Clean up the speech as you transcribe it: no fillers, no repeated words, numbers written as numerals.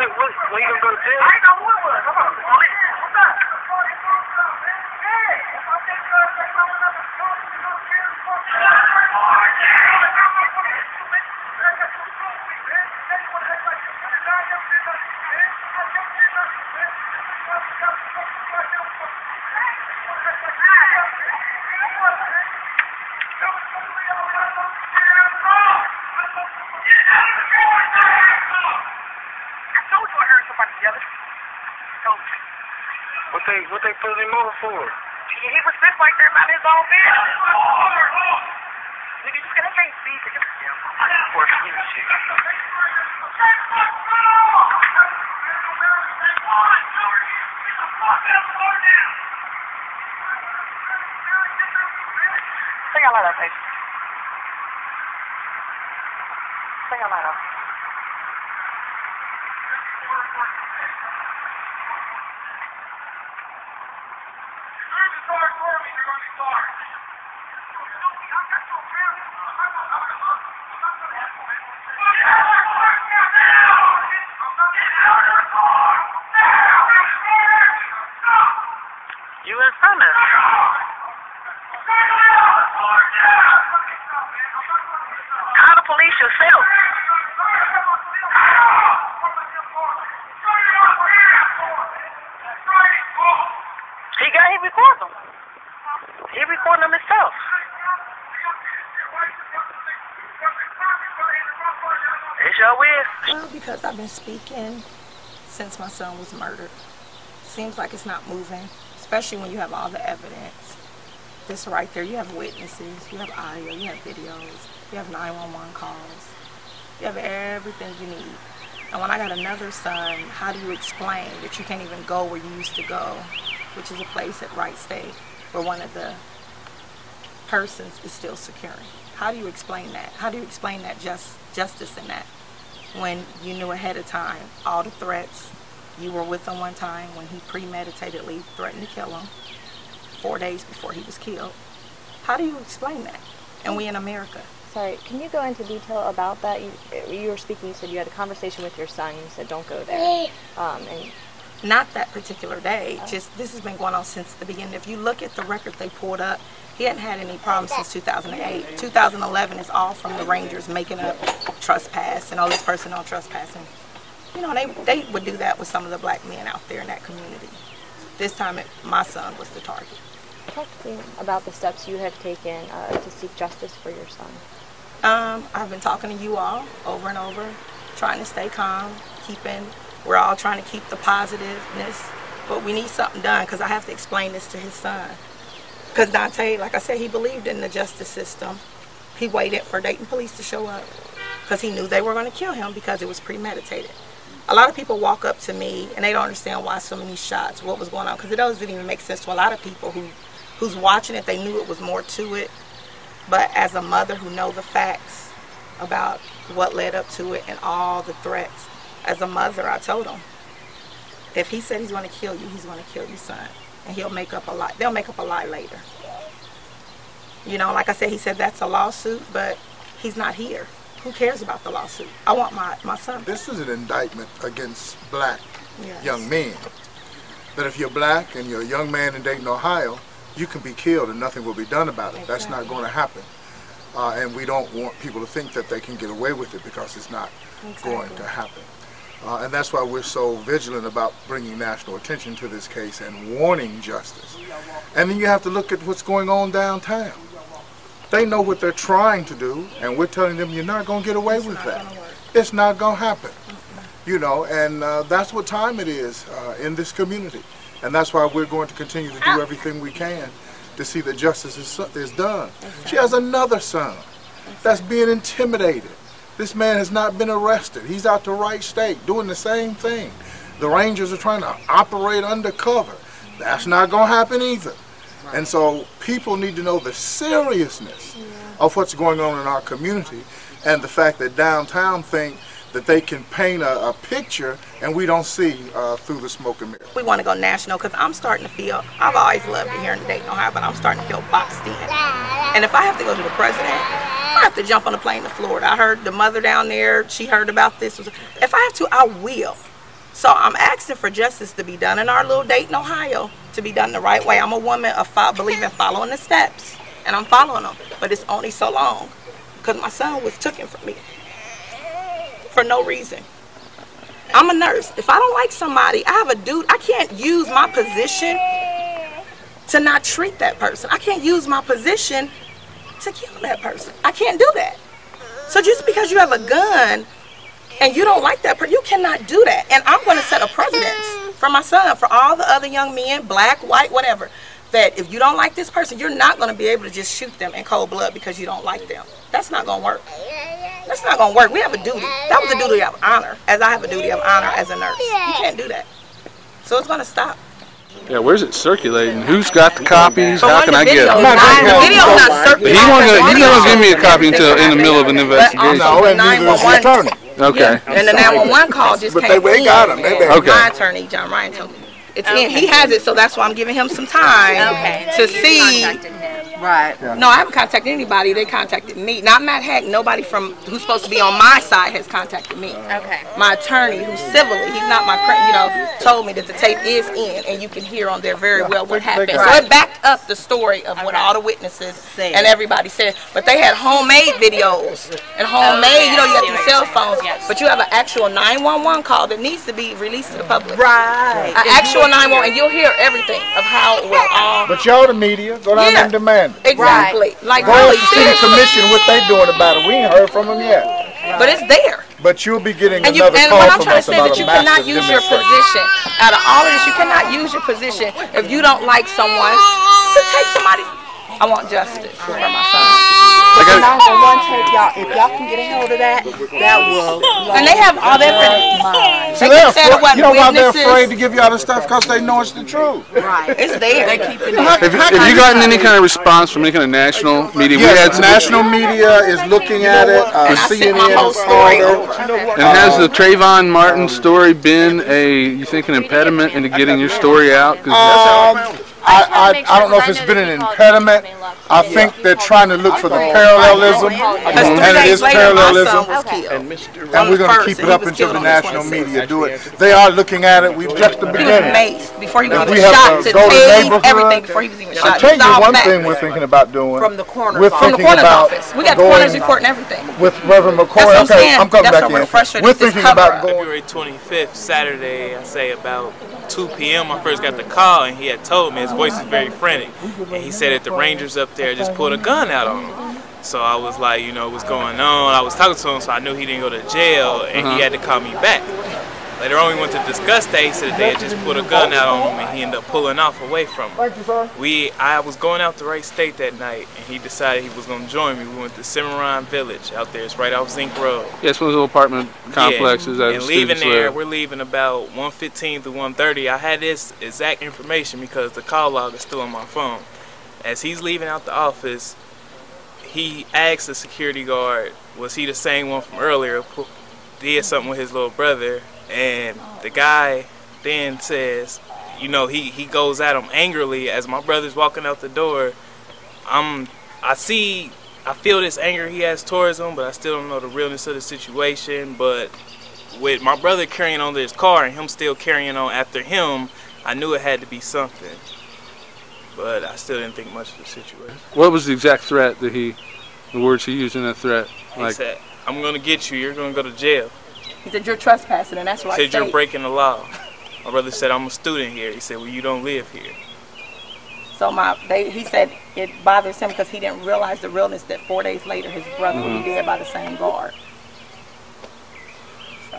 when you gonna go to jail? I ain't know who it was. Come on, police. What's up? What they put him over for? He was sitting right there about his own business. Nigga, you can't see it. For shit. Say your light up, baby. Say your light up. You in front of us. Call the police yourself. He recorded them. He recorded them himself. It sure is. Well, because I've been speaking since my son was murdered. Seems like it's not moving, especially when you have all the evidence. This right there, you have witnesses, you have audio, you have videos, you have 911 calls. You have everything you need. And when I got another son, how do you explain that you can't even go where you used to go, which is a place at Wright State where one of the persons is still securing? How do you explain that? How do you explain that justice in that? When you knew ahead of time all the threats, you were with him one time when he premeditatedly threatened to kill him 4 days before he was killed. How do you explain that? And we in America. Sorry, can you go into detail about that? You were speaking, you said you had a conversation with your son, you said don't go there. And not that particular day, just this has been going on since the beginning. If you look at the record they pulled up, he hadn't had any problems since 2008. 2011 is all from the Rangers making up trespass and all this person on trespassing. You know, they would do that with some of the black men out there in that community. This time, my son was the target. Talk to me about the steps you have taken to seek justice for your son. I've been talking to you all over and over, trying to stay calm, we're all trying to keep the positiveness, but we need something done because I have to explain this to his son. Because Dante, like I said, he believed in the justice system. He waited for Dayton police to show up because he knew they were going to kill him because it was premeditated. A lot of people walk up to me and they don't understand why so many shots, what was going on, because it doesn't even make sense to a lot of people who's watching it. They knew it was more to it, but as a mother who know the facts about what led up to it and all the threats, as a mother, I told him, if he said he's going to kill you, he's going to kill your son, and he'll make up a lie. They'll make up a lie later. You know, like I said, he said that's a lawsuit, but he's not here. Who cares about the lawsuit? I want my son. This is an indictment against black Yes. young men. That if you're black and you're a young man in Dayton, Ohio, you can be killed and nothing will be done about it. Exactly. That's not going to happen. And we don't want people to think that they can get away with it because it's not going to happen. And that's why we're so vigilant about bringing national attention to this case and warning justice. And then you have to look at what's going on downtown. They know what they're trying to do, and we're telling them you're not going to get away with that. It's not going to happen. You know, and that's what time it is in this community. And that's why we're going to continue to do everything we can to see that justice is done. She has another son that's being intimidated. This man has not been arrested. He's out to Wright State doing the same thing. The Rangers are trying to operate undercover. That's not going to happen either. And so people need to know the seriousness of what's going on in our community and the fact that downtown think that they can paint a picture and we don't see through the smoke and mirror. We want to go national because I'm starting to feel, I've always loved it here in Dayton, Ohio, but I'm starting to feel boxed in. And if I have to go to the president, I have to jump on a plane to Florida. I heard the mother down there, she heard about this. If I have to, I will. So I'm asking for justice to be done in our little Dayton, Ohio, to be done the right way. I'm a woman of believe in following the steps, and I'm following them. But it's only so long, because my son was taken from me for no reason. I'm a nurse. If I don't like somebody, I have a dude. I can't use my position to not treat that person. I can't use my position to kill that person. I can't do that. So just because you have a gun and you don't like that person, you cannot do that. And I'm going to set a precedence for my son, for all the other young men, black, white, whatever, that if you don't like this person, you're not going to be able to just shoot them in cold blood because you don't like them. That's not going to work. That's not going to work. We have a duty. That was a duty of honor, as I have a duty of honor as a nurse. You can't do that. So it's going to stop. Yeah, where's it circulating? Who's got the copies? How can I get it? The video's not circulating. He's not gonna give me a copy until in the middle of an investigation. No, and neither is the attorney. Okay. And the 911 call just But came they in. got him. Okay. My attorney, John Ryan, told me. It's in. He has it, so that's why I'm giving him some time to see. Right. No, I haven't contacted anybody. They contacted me. Not Matt Hack. Nobody from who's supposed to be on my side has contacted me. Okay. My attorney, who's civilly, he's not my told me that the tape is in, and you can hear on there very well what happened. So it backed up the story of what all the witnesses and everybody said. But they had homemade videos and homemade. You know, you got these cell phones, but you have an actual 911 call that needs to be released to the public. Right. An actual 911, and you'll hear everything of how it was all. But y'all, the media, go down there and demand it. Exactly. Like Go really to see the seriously. commission what they doing about it. We ain't heard from them yet. But it's there. But you'll be getting And, another and call what I'm from trying to us say is about that a you cannot massive use your demonstration. position. Out of all of this, you cannot use your position if you don't like someone to take somebody. I want justice for my son. But the 911 tape, y'all, if y'all can get a hold of that, that will. And they have all their mind. So you know why they're afraid to give y'all the stuff? Because they know it's the truth. Right. It's there. They keep it. Have you gotten any kind of response from any kind of national media? Yes, national media is looking at it. And I sent my CNN whole is story all over. And has the Trayvon Martin story been you think, an impediment into getting your story out? 'Cause I don't know if it's been an impediment. I think they're trying to look for the parallelism, Because 3 and it days is later, my son parallelism. was killed. And we're going to keep it up until the national media do it. They are looking at it. We've just the He was beginning. maced before he was We even have shot. to To go to tase neighborhood. everything before he was even shot. I'll tell It's you all one facts. thing we're thinking about doing. From the coroner's We're office. From the thinking coroner's about office. We got going coroner's report and everything. with Reverend McCoy. That's what I'm Okay, saying. I'm coming That's back what we're in. frustrated. We're It's this thinking about cover-up. going. February 25th, Saturday, I say about 2 p.m. I first got the call, and he had told me his voice is very frantic, and he said that the Rangers up there just pulled a gun out on him. So I was like, you know, what's going on? I was talking to him, so I knew he didn't go to jail, and he had to call me back. Later on, we went to discuss that. He said that they had just put a gun out on him, and he ended up pulling off away from him. I was going out the right state that night, and he decided he was going to join me. We went to Cimarron Village out there. It's right off Zinc Road. yeah, it's one of those little apartment complexes that And the leaving students there, live. we're leaving about 1:15 to 1:30. I had this exact information because the call log is still on my phone. As he's leaving out the office, he asked the security guard, was he the same one from earlier, who did something with his little brother, and the guy then says, you know, he goes at him angrily as my brother's walking out the door. I feel this anger he has towards him, but I still don't know the realness of the situation. But with my brother carrying on to his car and him still carrying on after him, I knew it had to be something. But I still didn't think much of the situation. What was the exact threat that the words he used in that threat? He said, I'm going to get you. You're going to go to jail. He said, you're trespassing, and that's right. He said, you're breaking the law. My brother said, I'm a student here. He said, well, you don't live here. So he said it bothers him because he didn't realize the realness that 4 days later his brother would be dead by the same guard. So.